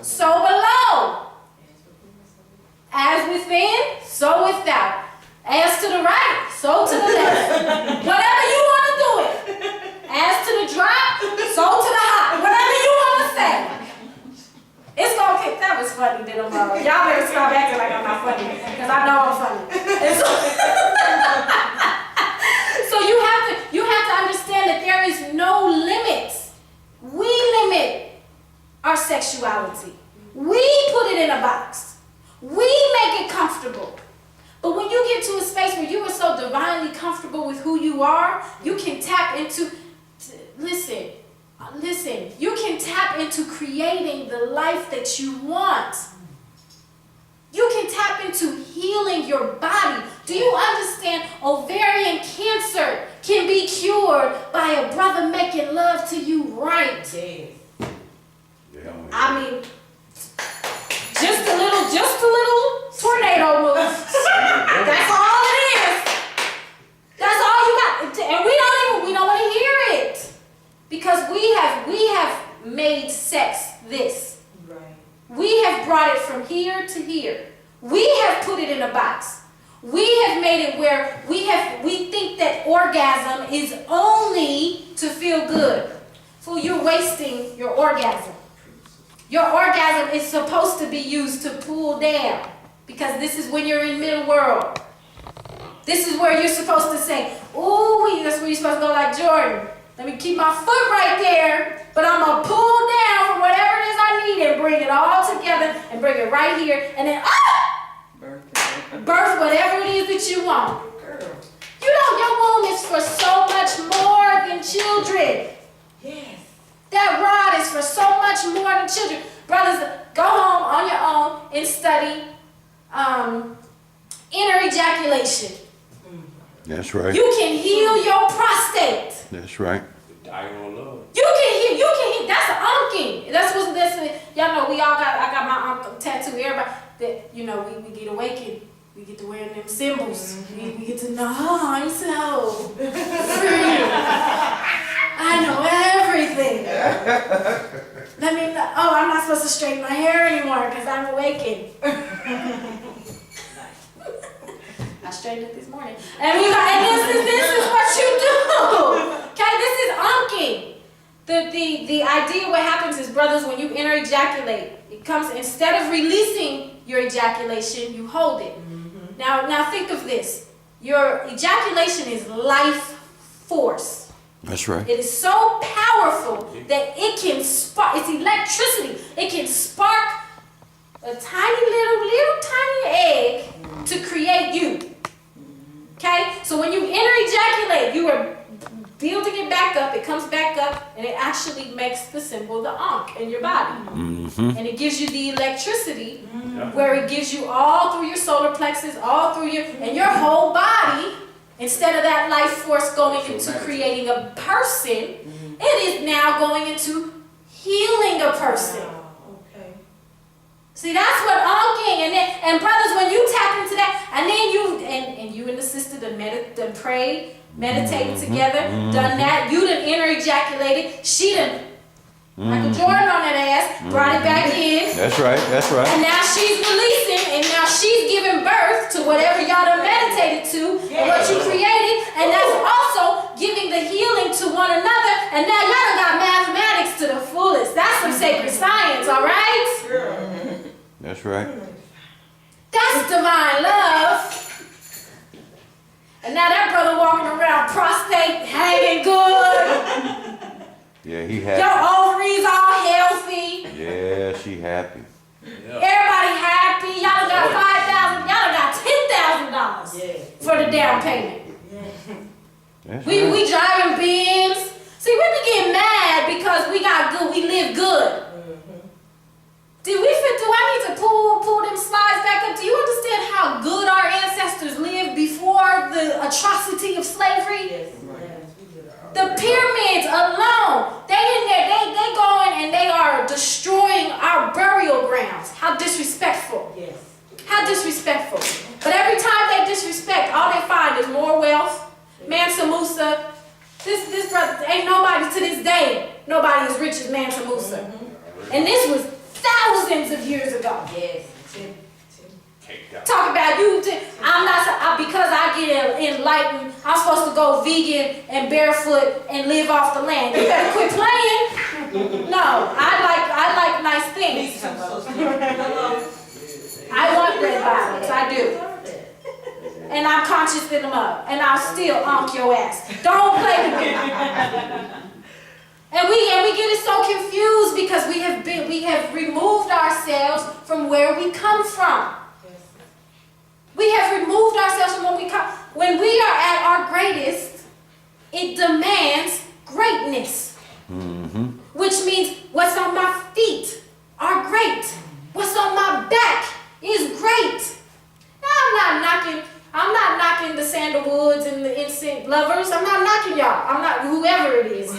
so below. As within, so without. As to the right, so to the left. Whatever you want to do it. As to the drop, so to the hop. Whatever you want to say. It's gonna kick. That was funny, then y'all better stop acting like I'm not funny, because I know I'm funny. And so you have to understand that there is no limits. We limit our sexuality. We put it in a box. We make it comfortable. But when you get to a space where you are so divinely comfortable with who you are, you can tap into, listen, you can tap into creating the life that you want. You can tap into healing your body. Do you understand ovarian cancer can be cured by a brother making love to you right? I mean, just a little tornado move. That's all it is. That's all you got. And we don't want to hear it. Because we have made sex this. Right. We have brought it from here to here. We have put it in a box. We have made it where we think that orgasm is only to feel good. So you're wasting your orgasm. Your orgasm is supposed to be used to pull down, because this is when you're in middle world. This is where you're supposed to say, ooh, that's where you're supposed to go like Jordan. Let me keep my foot right there, but I'm going to pull down from whatever it is I need and bring it all together and bring it right here, and then, birth whatever it is that you want. You know, your womb is for so much more than children. Yes. That rod is for so much more than children. Brothers, go home on your own and study inner ejaculation. That's right. You can heal your prostate. That's right. You can heal. That's an unking. Y'all know I got my uncle tattoo. Everybody that, you know, we get awakened. We get to wear them symbols. Mm-hmm. We get to know, I'm so free. I know everything. I'm not supposed to straighten my hair anymore because I'm awakened. I straightened it this morning. And this is what you do. Okay, this is unking. The idea, what happens is, brothers, when you inner ejaculate, it comes, instead of releasing your ejaculation, you hold it. Mm-hmm. Now think of this. Your ejaculation is life force. That's right. It is so powerful that it can spark, it's electricity. It can spark a tiny little tiny egg to create you. Okay? So when you inner ejaculate, you are building it back up, it comes back up, and it actually makes the symbol, the ankh, in your body. Mm-hmm. And it gives you the electricity, where it gives you all through your solar plexus, all through and your whole body. Instead of that life force going into creating a person, it is now going into healing a person. Okay. See, that's what anking, and brothers, when you tap into that, and then you and the sister done prayed, meditated together, done that, you done inner ejaculated, she done Michael Jordan on that ass, brought it back in. That's right, that's right. And now she's releasing, and now she's giving birth to whatever y'all done meditated to, and what you created, and that's also giving the healing to one another, and now y'all done got mathematics to the fullest. That's some sacred science, all right? That's right. That's divine love. And now that brother walking around, prostate hanging good. Yeah, he happy. Your ovaries all healthy. Yeah, she happy. Yeah. Everybody happy. Y'all got $5,000. Y'all got $10,000 for the down payment. That's We right. we driving Benz. See, we be getting mad because we got good. We live good. Do I need to pull them slides back up? Do you understand how good our ancestors lived before the atrocity of slavery? Yes. The pyramids alone, they going and they are destroying our burial grounds. How disrespectful. Yes. How disrespectful. But every time they disrespect, all they find is more wealth. Mansa Musa, this brother, ain't nobody to this day, nobody as rich as Mansa Musa. And this was thousands thousands of years ago. Yes. Talk about you. I'm not because I get enlightened. I'm supposed to go vegan and barefoot and live off the land. You better quit playing. No, I like nice things. I want red bottoms. I do. And I'm conscious in them up. And I'll still honk your ass. Don't play with me. And we get it so confused because we have removed ourselves from where we come from. We have removed ourselves from where we come. When we are at our greatest, it demands greatness. Mm-hmm. Which means what's on my feet are great. What's on my back is great. Now, I'm not knocking the sandalwoods and the incense lovers. I'm not knocking y'all. I'm not whoever it is.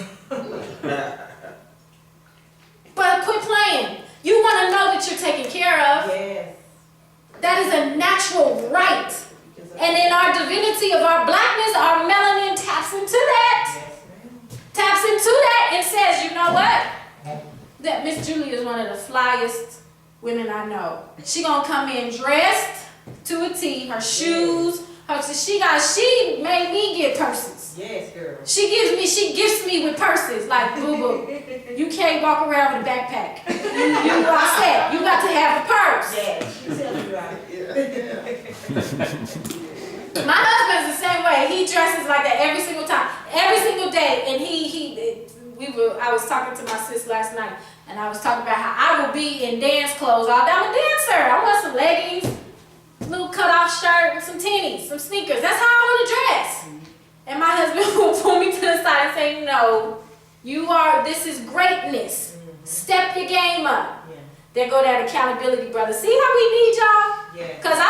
But quit playing. You want to know that you're taken care of. Yes. That is a natural right. And in our divinity of our blackness, our melanin taps into that. Taps into that and says, you know what? That Miss Julie is one of the flyest women I know. She gonna come in dressed to a T, her shoes, she made me get purses. Yes, girl. She gifts me with purses, like boo boo. You can't walk around with a backpack. You Auset. You got to have a purse. Yes, she tells you right. My husband's the same way. He dresses like that every single time, every single day. And I was talking to my sis last night, and I was talking about how I will be in dance clothes all day. I'm a dancer. I want some leggings, little cut-off shirt, and some tennies, some sneakers. That's how I want to dress. And my husband will pull me to the side and say, no, this is greatness. Step your game up. There go that accountability, brother. See how we need y'all? Yeah. Cause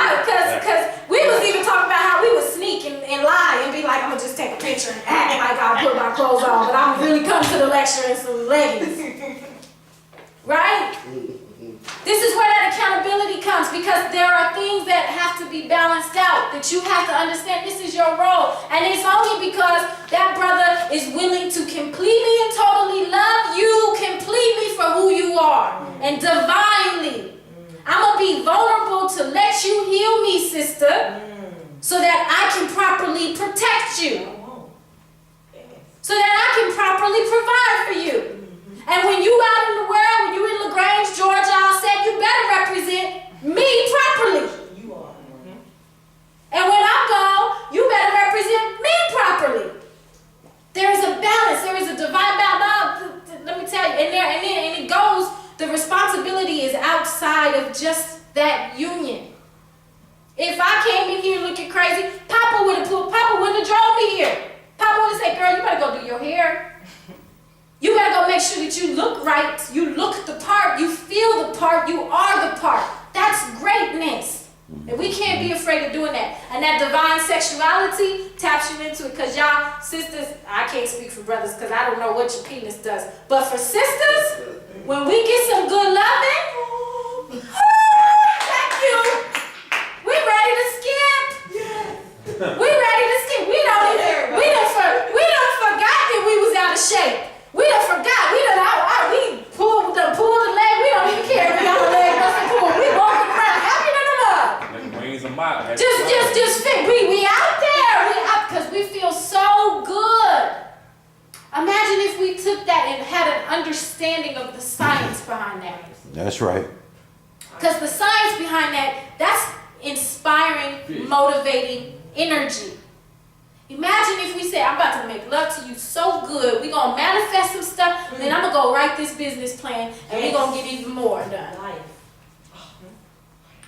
we was even talking about how we would sneak and lie and be like, I'm gonna just take a picture and act like I put my clothes on, but I'm really come to the lecture in some leggings. Right? This is where that accountability comes, because there are things that have to be balanced out, that you have to understand this is your role. And it's only because that brother is willing to completely and totally love you completely for who you are and divinely. I'm going to be vulnerable to let you heal me, sister, so that I can properly protect you, so that I can properly provide for you. And when you out in the world, when you in LaGrange, Georgia, Auset, you better represent me properly. You are. And when I'm gone, you better represent me properly. There is a balance. There is a divine balance. Let me tell you. And it goes, the responsibility is outside of just that union. If I came in here looking crazy, Papa wouldn't have drove me here. Papa would have said, girl, you better go do your hair. You better go make sure that you look right, you look the part, you feel the part, you are the part. That's greatness. And we can't be afraid of doing that. And that divine sexuality taps you into it. Because y'all, sisters, I can't speak for brothers because I don't know what your penis does. But for sisters, when we get some good loving, thank you. We ready to skip. We ready to skip. We done forgot that we was out of shape. We done forgot. We pulled the leg. We don't even care. We got the leg busting pull. We walking around happy to the mud. Wings a mile. Just fit. We out there. We out because we feel so good. Imagine if we took that and had an understanding of the science behind that. That's right. Because the science behind that's inspiring, motivating energy. Imagine if we said, I'm about to make love to you so good, we're going to manifest some stuff, then I'm going to go write this business plan, and we're going to get even more done.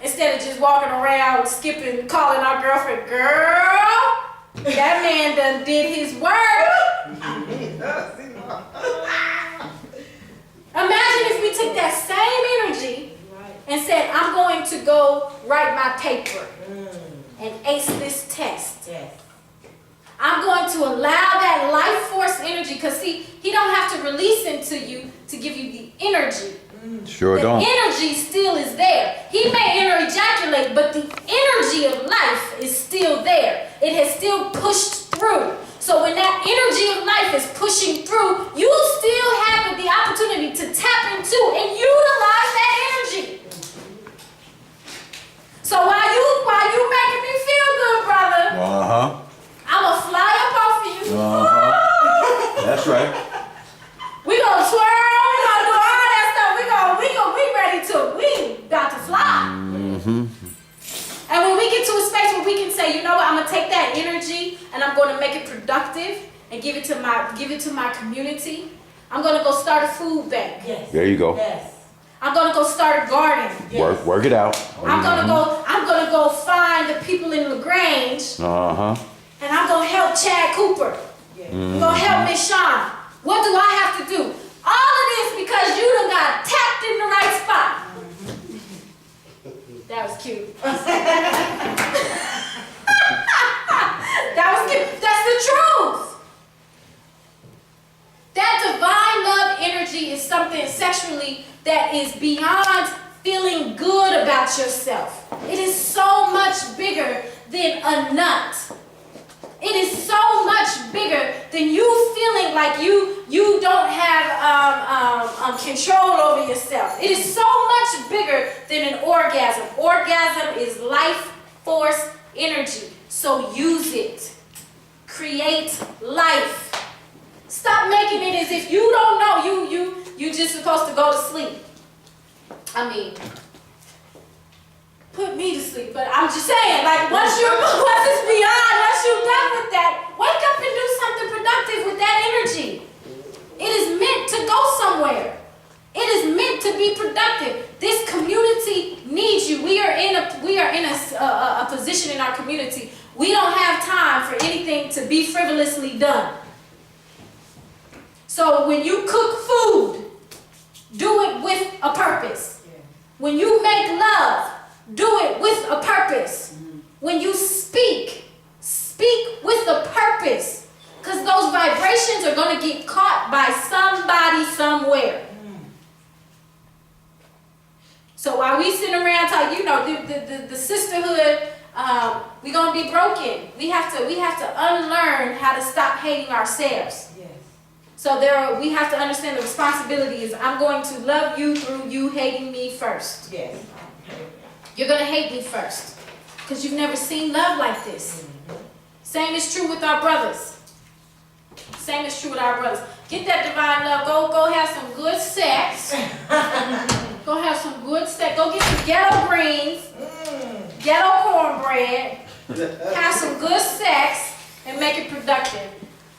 Instead of just walking around, skipping, calling our girlfriend, girl, that man done did his work. Imagine if we took that same energy and said, I'm going to go write my paper and ace this test. I'm going to allow that life force energy, because see, he don't have to release into you to give you the energy. Sure the don't. energy still is there. He may ejaculate, but the energy of life is still there. It has still pushed through. So when that energy of life is pushing through, you still have the opportunity to tap into and utilize that energy. can say, you know what, I'm gonna take that energy and I'm gonna make it productive and give it to my community. I'm gonna go start a food bank. Yes. There you go. Yes. I'm gonna go start a garden. Yes. Work it out. I'm gonna go find the people in LaGrange Uh-huh. and I'm gonna help Chad Cooper. Yes. I'm gonna help Miss Shawn. What do I have to do? All of this because you done got tapped in the right spot. That was cute. That was cute. That's the truth. That divine love energy is something sexually that is beyond feeling good about yourself. It is so much bigger than a nut. It is so much bigger than you feeling like you don't have control over yourself. It is so much bigger than an orgasm. Orgasm is life force energy. So use it. Create life. Stop making it as if you don't know. You just supposed to go to sleep. I mean, put me to sleep, but I'm just saying, like, once it's beyond, once you're done with that, wake up and do something productive with that energy. It is meant to go somewhere. It is meant to be productive. This community needs you. We are in a position in our community. We don't have time for anything to be frivolously done. So when you cook food, do it with a purpose. When you make love, do it with a purpose. When you speak with a purpose. Because those vibrations are going to get caught by somebody somewhere. So while we sit around talking, the sisterhood, we're going to be broken. We have to unlearn how to stop hating ourselves. Yes. So we have to understand the responsibility is I'm going to love you through you hating me first. Yes. You're going to hate me first because you've never seen love like this. Same is true with our brothers. Same is true with our brothers. Get that divine love. Go have some good sex. Go have some good sex. Go get some ghetto greens, ghetto cornbread. Have some good sex and make it productive.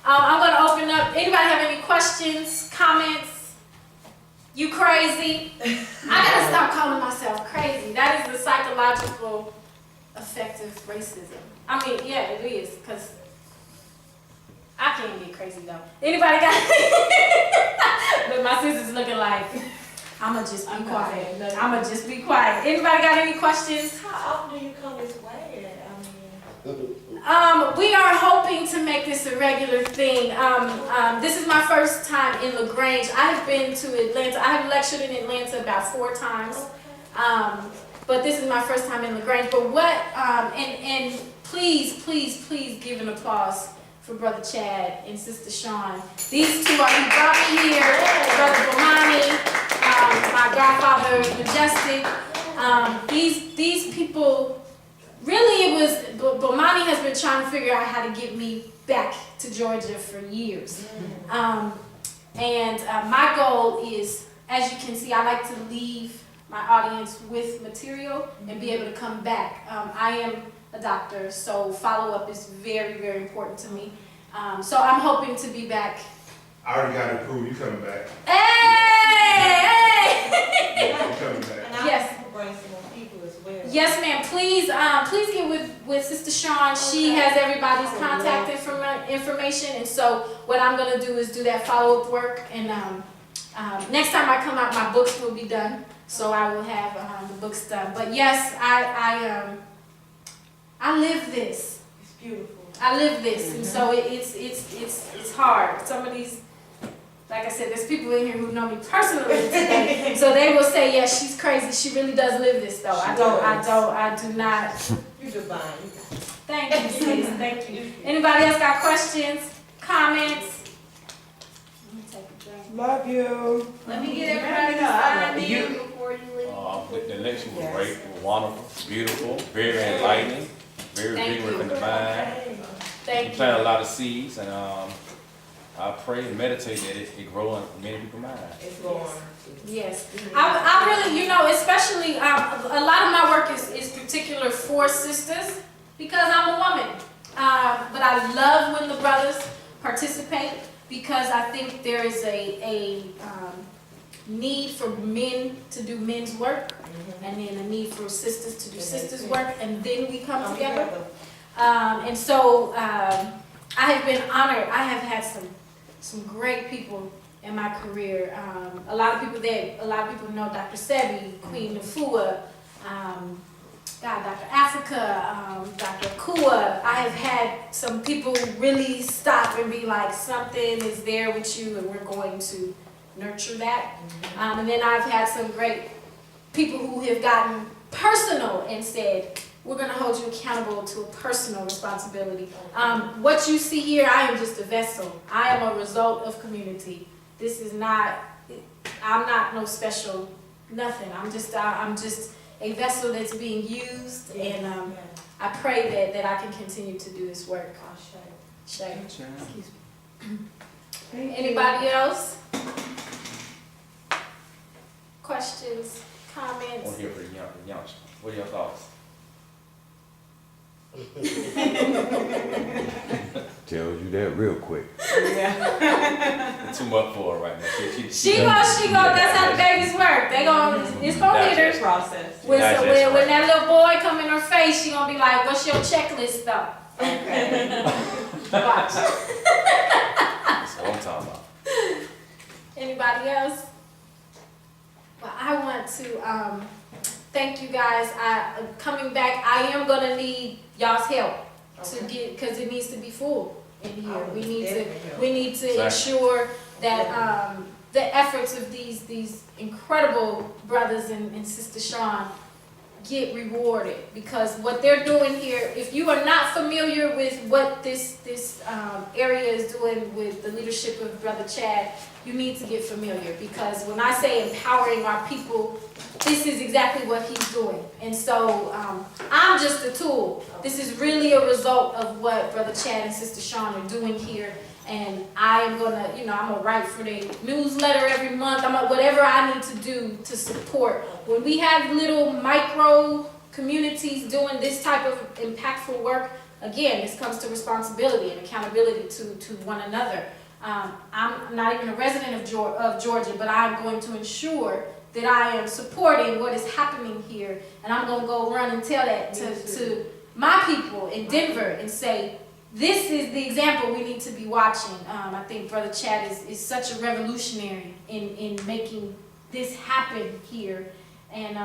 I'm going to open up. Anybody have any questions, comments? You crazy? I got to stop calling myself crazy. That is the psychological effect of racism. I mean, yeah, it is, because I can't get crazy, though. Anybody got But my sister's looking like, I'ma just be quiet. I'ma just be quiet. Anybody got any questions? How often do you come this way? We are hoping to make this a regular thing. This is my first time in LaGrange. I have been to Atlanta. I have lectured in Atlanta about 4 times. But this is my first time in LaGrange. But and please give an applause for Brother Chad and Sister Shawn. These two he brought me here. Brother Bomani, my godfather Majestic. These people. Really, it was, Bomani has been trying to figure out how to get me back to Georgia for years. My goal is, as you can see, I like to leave my audience with material and be able to come back. I am a doctor, so follow-up is very, very important to me. So I'm hoping to be back. I already got it approved. You coming back? Hey! You coming back? And I Yes. bring some more people as well. Yes, ma'am. Please get with Sister Shawn. She has everybody's contact information, and so what I'm gonna do is do that follow-up work. And next time I come out, my books will be done, so I will have the books done. But yes, I live this. It's beautiful. I live this, and so it's hard. Some of these. Like I said, there's people in here who know me personally today, so they will say, "Yeah, she's crazy. She really does live this, though." I do not. You're divine. Thank you, sis. Thank you. Anybody else got questions, comments? Let me take a drink. Love you. Let me get everybody to sign in before you leave. The lecture was great, it was wonderful, beautiful, very enlightening, very Thank vigorous you. in the mind. Thank You you. plant a lot of seeds, and I pray and meditate that it grow in many people's minds. It's going. Yes, I really, especially a lot of my work is particular for sisters, Because I'm a woman. But I love when the brothers participate because I think there is a need for men to do men's work and then a need for sisters to do sisters' work, and then we come together. And so I have been honored. I have had some great people in my career. A lot of people know Dr. Sebi, Queen Nafua, Dr. Africa, Dr. Kua. I have had some people really stop and be like, something is there with you and we're going to nurture that. And then I've had some great people who have gotten personal and said, we're going to hold you accountable to a personal responsibility. What you see here, I am just a vessel. I am a result of community. This is not, I'm not no special nothing. I'm just a vessel that's being used, and I pray that I can continue to do this work. Excuse me. Anybody else? Questions, I comments? want to hear from the youngsters. What are your thoughts? Tells you that real quick. Too much for her right now. She gonna, that's how the babies work. It's gonna hit her. Process. When Digest, right. that little boy come in her face, she gonna be like, what's your checklist though? Okay. Watch. That's what I'm talking about. Anybody else? Well, I want to thank you guys. Coming back, I am gonna need y'all's help to get, because it needs to be full in here. We need to ensure that the efforts of these incredible brothers and Sister Sean get rewarded, because what they're doing here, if you are not familiar with what this area is doing with the leadership of Brother Chad, you need to get familiar, because when I say empowering our people, this is exactly what he's doing. And so I'm just a tool. This is really a result of what Brother Chad and Sister Sean are doing here. And I am gonna, I'm gonna write for the newsletter every month. Whatever I need to do to support. When we have little micro communities doing this type of impactful work, again, this comes to responsibility and accountability to one another. I'm not even a resident of Georgia, but I'm going to ensure that I am supporting what is happening here, and I'm going to go run and tell that to my people in Denver and say, this is the example we need to be watching. I think Brother Chad is such a revolutionary in making this happen here, and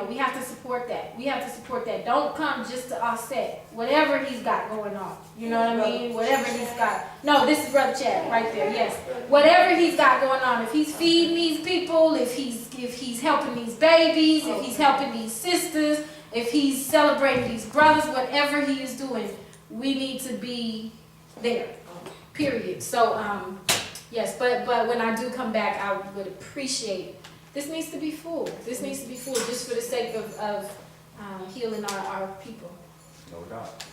we have to support that. We have to support that. Don't come just to Auset, whatever he's got going on. You know what I mean? Whatever he's got. No, this is Brother Chad right there. Yes, whatever he's got going on. If he's feeding these people, if he's helping these babies, if he's helping these sisters, if he's celebrating these brothers, whatever he is doing, we need to be there. Period. So yes, but when I do come back, I would appreciate. This needs to be full. This needs to be full just for the sake of healing our people. No doubt.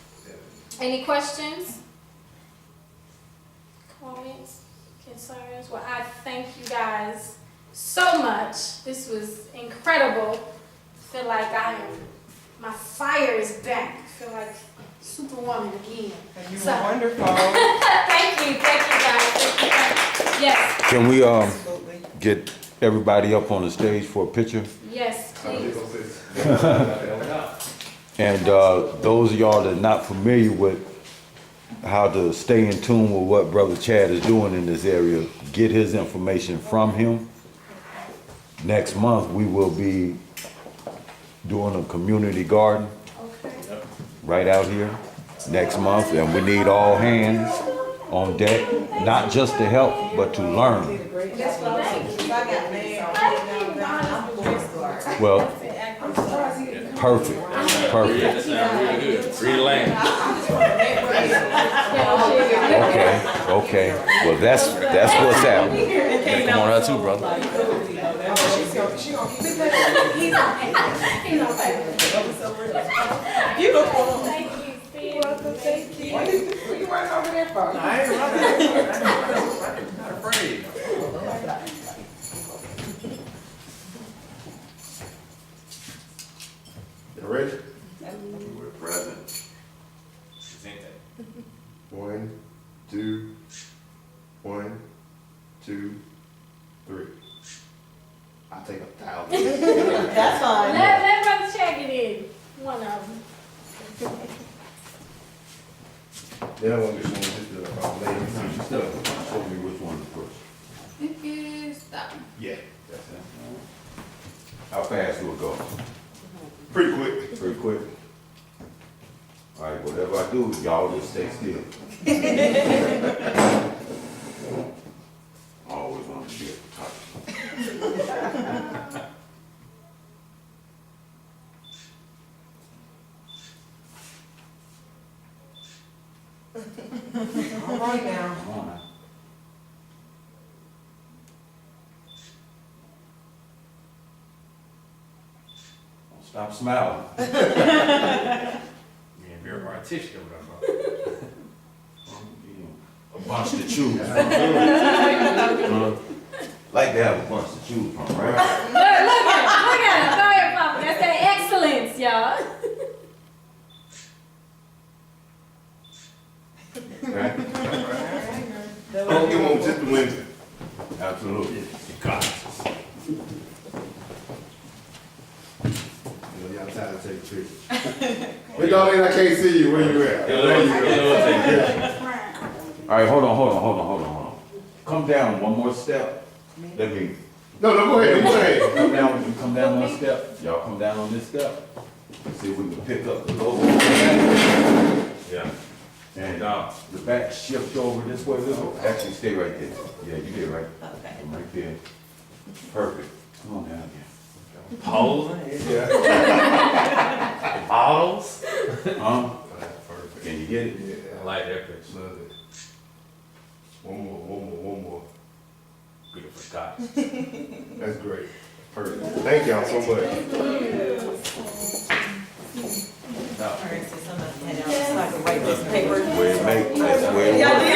Any questions? Comments? Concerns? Well, I thank you guys so much. This was incredible. I feel like my fire is back. I feel like Superwoman again. You So- were wonderful. Thank you guys. Thank you. Yes, Can we Absolutely. get everybody up on the stage for a picture? yes, please. And those of y'all that are not familiar with how to stay in tune with what Brother Chad is doing in this area, get his information from him. Next month, we will be doing a community garden Okay. right out here next month, and we need all hands on deck, not just to help, but to learn. Well, perfect. Free land. Okay. Well, that's what's happening. Gotta come on her too, brother. He's on Beautiful. Thank you, Steve. Thank you. What you running over there for? I ain't running. I'm not afraid. You ready? 3. I'll take 1,000. That's fine. Let Brother Chad get in. One of them. Then I want this one, just the, lady. Show me which one first. It is that one. Yeah, That's it. How fast will it go? pretty quick. Pretty quick. All right, whatever I do, y'all just stay still. I always want to be at the top. All right now. Come on now. Don't stop smiling. Yeah, very artistic over A bunch to choose from. Like to have a bunch to choose from, right? Look at him. Go ahead, Papa. That's that excellence, y'all. Right? Don't give them just the Wednesday. Absolutely. God. Y'all tired to take a picture. But y'all ain't, I can't see you, where you at? There you go. All right, hold on. Come down one more step. Let me. No, go ahead, go ahead. Come down one step. Y'all come down on this step. See if we can pick up the logo. Yeah. And the back shift over this way a little. Actually, stay right there. Yeah, you did right. Okay. I'm right there. Perfect. Come on down Posing. Yeah. Models. here. Perfect. Can you get it? Yeah, I like that picture. love it. One more. Beautiful God. That's great. Perfect. Thank y'all so much. All right, so somebody hand out so I can write this paper. Where it make, that's where it Y'all work. did?